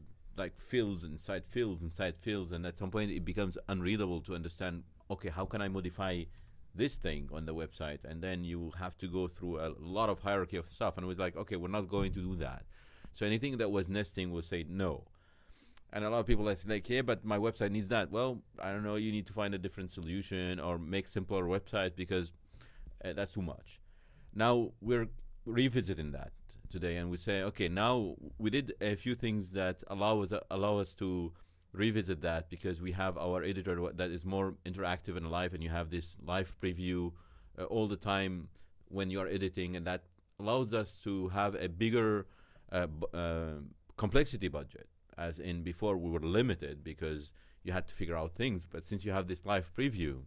fields inside fields inside fields, and at some point it becomes unreadable to understand, okay, how can I modify this thing on the website? And then you have to go through a lot of hierarchy of stuff, and it was okay, we're not going to do that. So anything that was nesting will say no. And a lot of people are yeah, but my website needs that. Well, I don't know, you need to find a different solution or make simpler websites, because that's too much. Now we're revisiting that today, and we say, okay, now we did a few things that allow us to revisit that, because we have our editor that is more interactive and live, and you have this live preview all the time when you are editing, and that allows us to have a bigger complexity budget. As in before, we were limited because you had to figure out things. But since you have this live preview,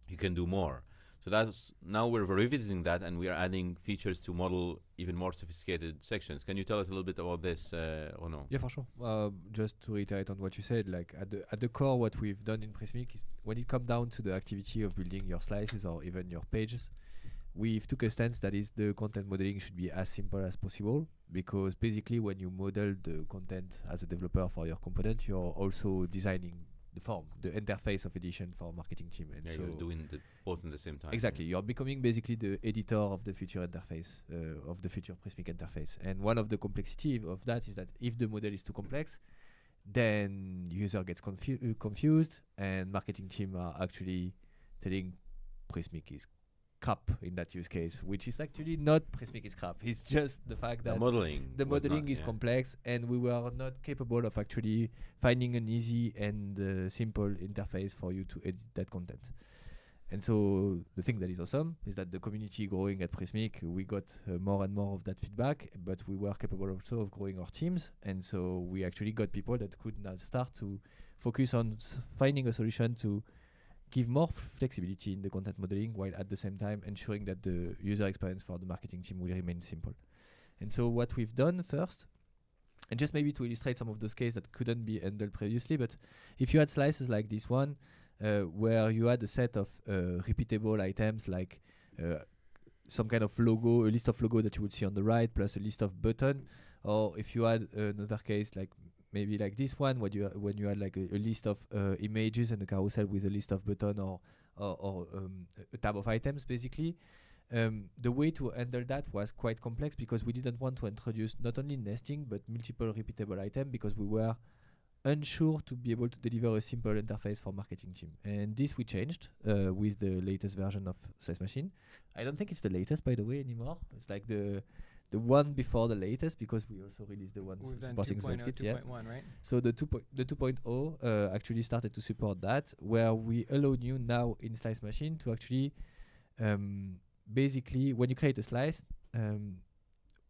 you can do more. So now we're revisiting that, and we are adding features to model even more sophisticated sections. Can you tell us a little bit about this, or no? Yeah, for sure. Just to reiterate on what you said, at the core, what we've done in Prismic is when it comes down to the activity of building your slices or even your pages, we've took a stance that is the content modeling should be as simple as possible, because basically when you model the content as a developer for your component, you're also designing the form, the interface of edition for marketing team. And so you're doing both at the same time. Exactly. You're becoming basically the editor of the future interface, of the future Prismic interface. And one of the complexity of that is that if the model is too complex, then user gets confused, and marketing team are actually telling Prismic is crap in that use case, which is actually not Prismic is crap. It's just the fact that the modeling is complex, and we were not capable of actually finding an easy and simple interface for you to edit that content. And so the thing that is awesome is that the community growing at Prismic, we got more and more of that feedback, but we were capable also of growing our teams. And so we actually got people that could now start to focus on finding a solution to give more flexibility in the content modeling, while at the same time ensuring that the user experience for the marketing team will remain simple. And so what we've done first, and just maybe to illustrate some of those cases that couldn't be handled previously, but if you had slices like this one, where you had a set of repeatable items like some kind of logo, a list of logo that you would see on the right, plus a list of button. Or if you had another case like maybe like this one, when you had like a list of images and a carousel with a list of button or a tab of items, basically. The way to handle that was quite complex because we didn't want to introduce not only nesting but multiple repeatable items because we were unsure to be able to deliver a simple interface for marketing team. And this we changed with the latest version of Slice Machine. I don't think it's the latest, by the way, anymore. It's like the one before the latest because we also released the one supporting SvelteKit. 2.1, right? So the 2.0 actually started to support that, where we allow you now in Slice Machine to actually basically, when you create a slice,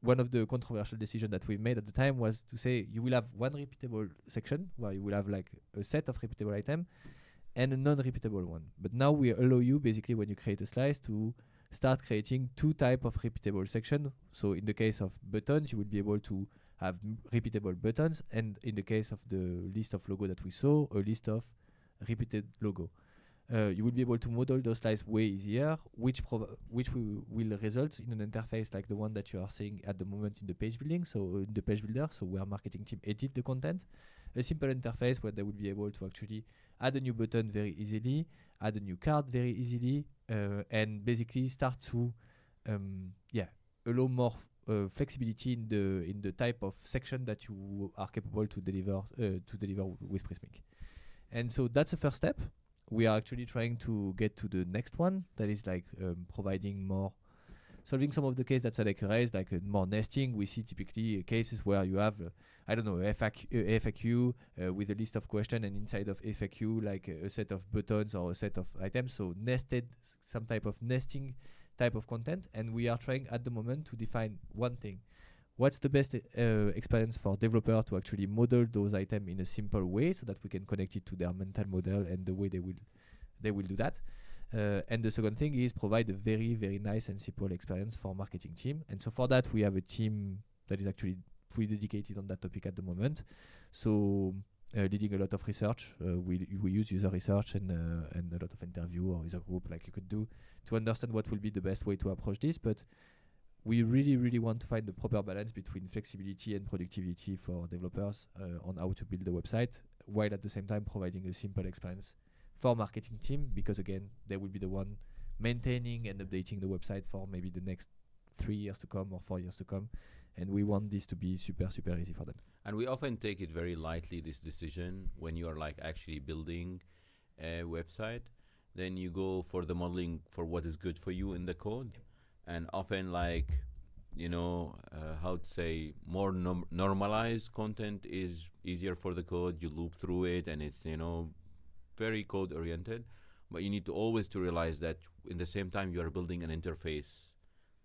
one of the controversial decisions that we made at the time was to say you will have one repeatable section where you will have like a set of repeatable items and a non-repeatable one. But now we allow you basically when you create a slice to start creating two types of repeatable sections. So in the case of buttons, you will be able to have repeatable buttons, and in the case of the list of logo that we saw, a list of repeated logo. You will be able to model those slides way easier, which will result in an interface like the one that you are seeing at the moment in the page building. So in the page builder, so where marketing team edit the content, a simple interface where they will be able to actually add a new button very easily, add a new card very easily, and basically start to allow more flexibility in the type of section that you are capable to deliver with Prismic. And so that's the first step. We are actually trying to get to the next one that is like providing more, solving some of the cases that Sadek raised, like more nesting. We see typically cases where you have, a FAQ with a list of questions, and inside of FAQ like a set of buttons or a set of items. So nested, some type of nesting type of content. And we are trying at the moment to define one thing. What's the best experience for developers to actually model those items in a simple way so that we can connect it to their mental model and the way they will do that. And the second thing is provide a very, very nice and simple experience for marketing team. And so for that, we have a team that is actually pretty dedicated on that topic at the moment. So leading a lot of research, we use user research and a lot of interview or user group like you could do to understand what will be the best way to approach this. But we really, really want to find the proper balance between flexibility and productivity for developers on how to build the website, while at the same time providing a simple experience for marketing team, because again, they will be the one maintaining and updating the website for maybe the next 3 years to come or 4 years to come. And we want this to be super, super easy for them. And we often take it very lightly, this decision, when you are like actually building a website. Then you go for the modeling for what is good for you in the code. And often like, how to say, more normalized content is easier for the code. You loop through it and it's, very code oriented. But you need to always to realize that in the same time you are building an interface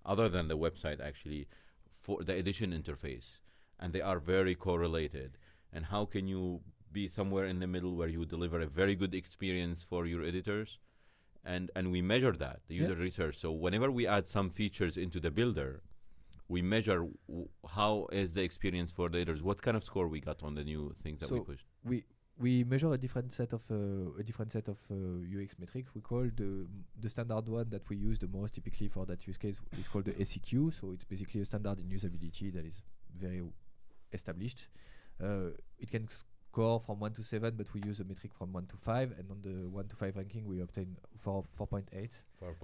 other than the website actually for the edition interface. And they are very correlated. And how can you be somewhere in the middle where you deliver a very good experience for your editors? And we measure that, the user research. So whenever we add some features into the builder, we measure how is the experience for the editors, what kind of score we got on the new things that we pushed. We measure a different set of UX metrics. We call the standard one that we use the most typically for that use case is called the SEQ. So it's basically a standard in usability that is very established. It can score from 1 to 7, but we use a metric from 1 to 5, and on the 1 to 5 ranking we obtain 4.8.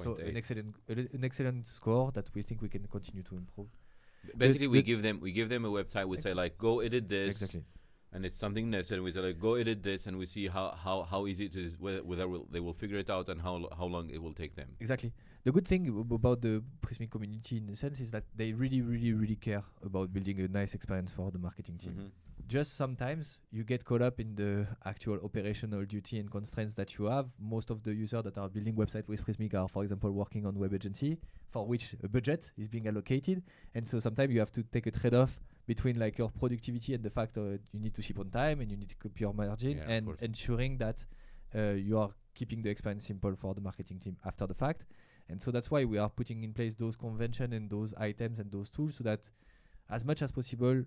So an excellent score that we think we can continue to improve. Basically, we give them a website. We say like, go edit this. Exactly. And it's something necessary. We say like, go edit this, and we see how easy it is, whether they will figure it out, and how long it will take them. Exactly. The good thing about the Prismic community in a sense is that they really, really, really care about building a nice experience for the marketing team. Mm-hmm. Just sometimes you get caught up in the actual operational duty and constraints that you have. Most of the users that are building websites with Prismic are, for example, working on web agency for which a budget is being allocated. And so sometimes you have to take a trade-off between like your productivity and the fact you need to ship on time and you need to keep your margin, and ensuring that you are keeping the experience simple for the marketing team after the fact. And so that's why we are putting in place those conventions and those items and those tools so that as much as possible,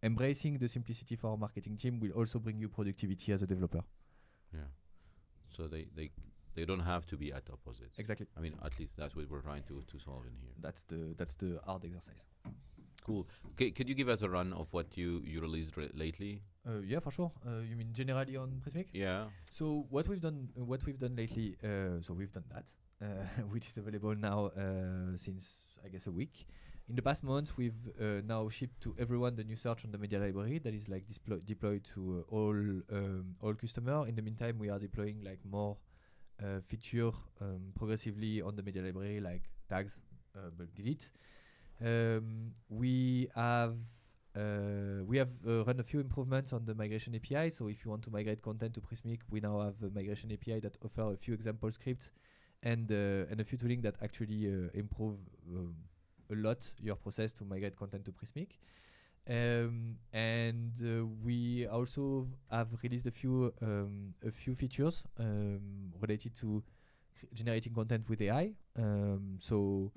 embracing the simplicity for our marketing team will also bring you productivity as a developer. Yeah. So they don't have to be at opposites. Exactly. I mean, at least that's what we're trying to solve in here. That's the hard exercise. Cool. Okay, could you give us a run of what you released lately? Yeah, for sure. You mean generally on Prismic? Yeah. So what we've done lately, so we've done that, which is available now since I guess a week. In the past month, we've now shipped to everyone the new search on the media library that is like deployed to all customer. In the meantime, we are deploying like more feature progressively on the media library, like tags, bulk delete. We have run a few improvements on the migration API. So if you want to migrate content to Prismic, we now have a migration API that offer a few example scripts and a few tooling that actually improve a lot your process to migrate content to Prismic. And we also have released a few features related to generating content with AI. So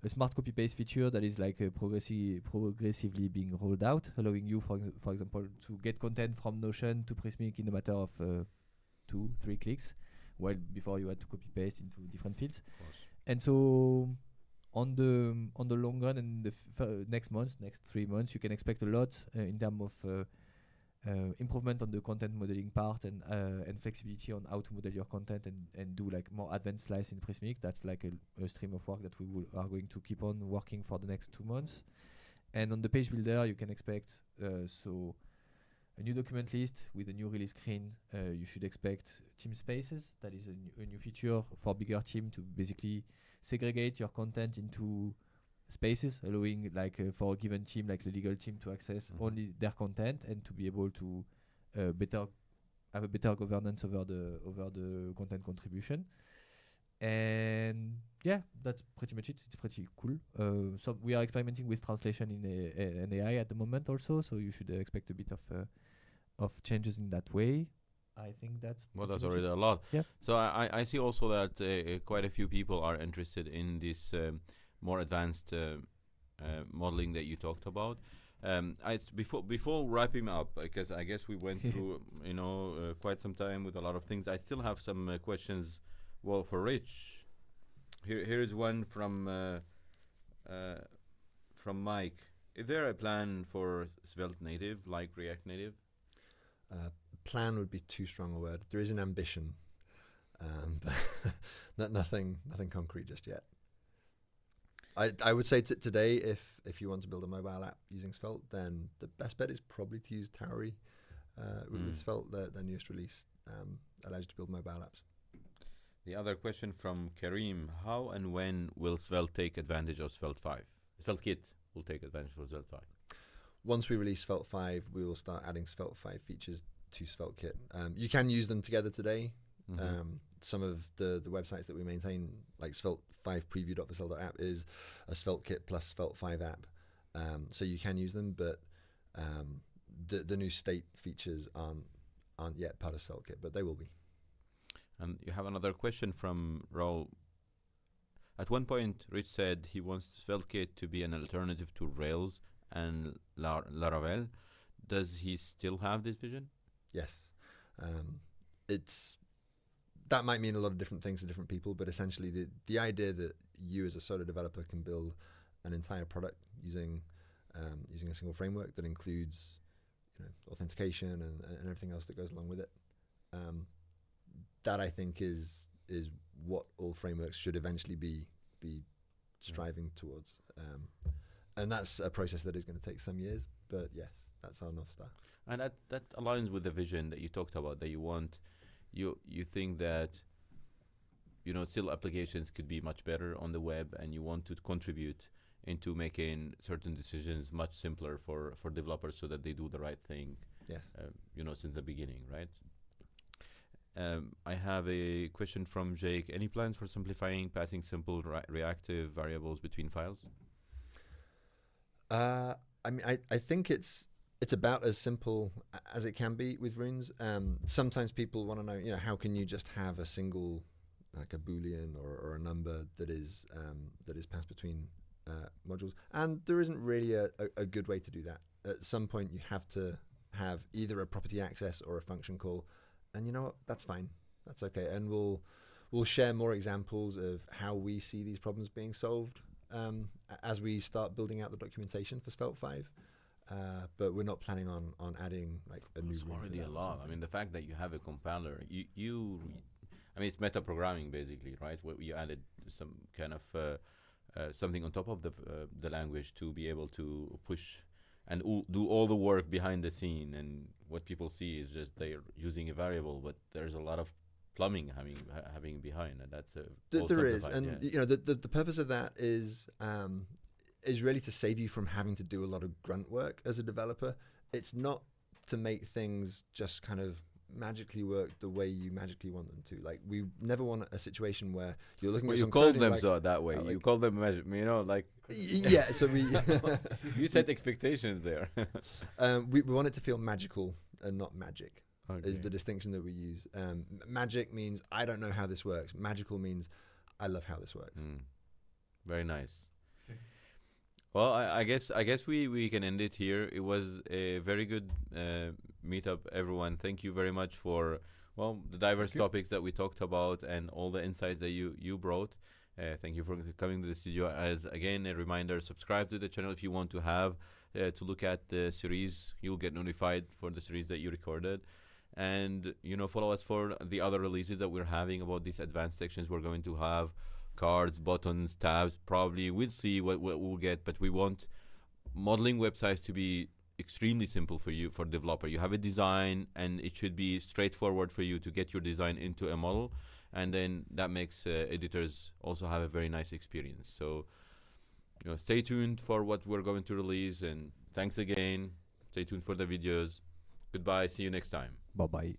a smart copy paste feature that is like progressively being rolled out, allowing you, for example, to get content from Notion to Prismic in a matter of 2-3 clicks, while before you had to copy paste into different fields. And so on the long run and the next 3 months, you can expect a lot in terms of improvement on the content modeling part and flexibility on how to model your content and do like more advanced slice in Prismic. That's like a stream of work that we are going to keep on working for the next 2 months. And on the page builder, you can expect so a new document list with a new release screen. You should expect team spaces. That is a new feature for bigger team to basically segregate your content into spaces, allowing like for a given team, like the legal team, to access only their content and to be able to have a better governance over the content contribution. And yeah, that's pretty much it. It's pretty cool. So we are experimenting with translation in AI at the moment also, so you should expect a bit of changes in that way. I think that's already a lot. Yeah. So I see also that quite a few people are interested in this more advanced modeling that you talked about. Before wrapping up, because I guess we went through quite some time with a lot of things. I still have some questions. Well, for Rich, here is one from Mike. Is there a plan for Svelte native like React native? Plan would be too strong a word. There is an ambition, but nothing concrete just yet. I would say today, if you want to build a mobile app using Svelte, then the best bet is probably to use Tauri with Svelte. Their newest release allows you to build mobile apps. The other question from Kareem: how and when will Svelte take advantage of Svelte 5? SvelteKit will take advantage of Svelte 5. Once we release Svelte 5, we will start adding Svelte 5 features to SvelteKit. You can use them together today. Some of the websites that we maintain, like Svelte 5 preview.svelte.app, is a SvelteKit plus Svelte 5 app. So you can use them, but the new state features aren't yet part of SvelteKit, but they will be. And you have another question from Raul. At one point, Rich said he wants SvelteKit to be an alternative to Rails and Laravel. Does he still have this vision? Yes. That might mean a lot of different things to different people, but essentially the idea that you as a solo developer can build an entire product using a single framework that includes authentication and everything else that goes along with it, that I think is what all frameworks should eventually be striving towards. And that's a process that is going to take some years, but yes, that's our North Star. And that aligns with the vision that you talked about, that you want, you think that, still applications could be much better on the web, and you want to contribute into making certain decisions much simpler for developers so that they do the right thing. Yes. Since the beginning, right? I have a question from Jake. Any plans for simplifying passing simple reactive variables between files? I think it's about as simple as it can be with runes. Sometimes people want to know, how can you just have a single, like a Boolean or a number that is passed between modules, and there isn't really a good way to do that. At some point, you have to have either a property access or a function call, and you know what? That's fine. That's okay, and we'll share more examples of how we see these problems being solved as we start building out the documentation for Svelte 5. But we're not planning on adding like a new. It's room for already that a or lot. I something. mean, the fact that you have a compiler, I mean, it's meta programming basically, right? Where you added some kind of something on top of the language to be able to push and do all the work behind the scene. And what people see is just they're using a variable, but there's a lot of plumbing having behind, and that's There is, simplified, and you know, the purpose of that is really to save you from having to do a lot of grunt work as a developer. It's not to make things just kind of magically work the way you magically want them to. Like, we never want a situation where you're looking Well, at you some call coding, them like, so that way. You like- call them like yeah, so we you set expectations there. we want it to feel magical and not magic. Okay. Is the distinction that we use. Magic means I don't know how this works. Magical means I love how this works. Very nice. Well, I guess we can end it here. It was a very good meetup, everyone. Thank you very much for the diverse topics that we talked about and all the insights that you brought. Thank you for coming to the studio. As again, a reminder, subscribe to the channel if you want to have to look at the series. You'll get notified for the series that you recorded. And follow us for the other releases that we're having about these advanced sections. We're going to have cards, buttons, tabs. Probably we'll see what we'll get, but we want modeling websites to be extremely simple for developer. You have a design, and it should be straightforward for you to get your design into a model, and then that makes editors also have a very nice experience. So stay tuned for what we're going to release, and thanks again. Stay tuned for the videos. Goodbye. See you next time. Bye bye.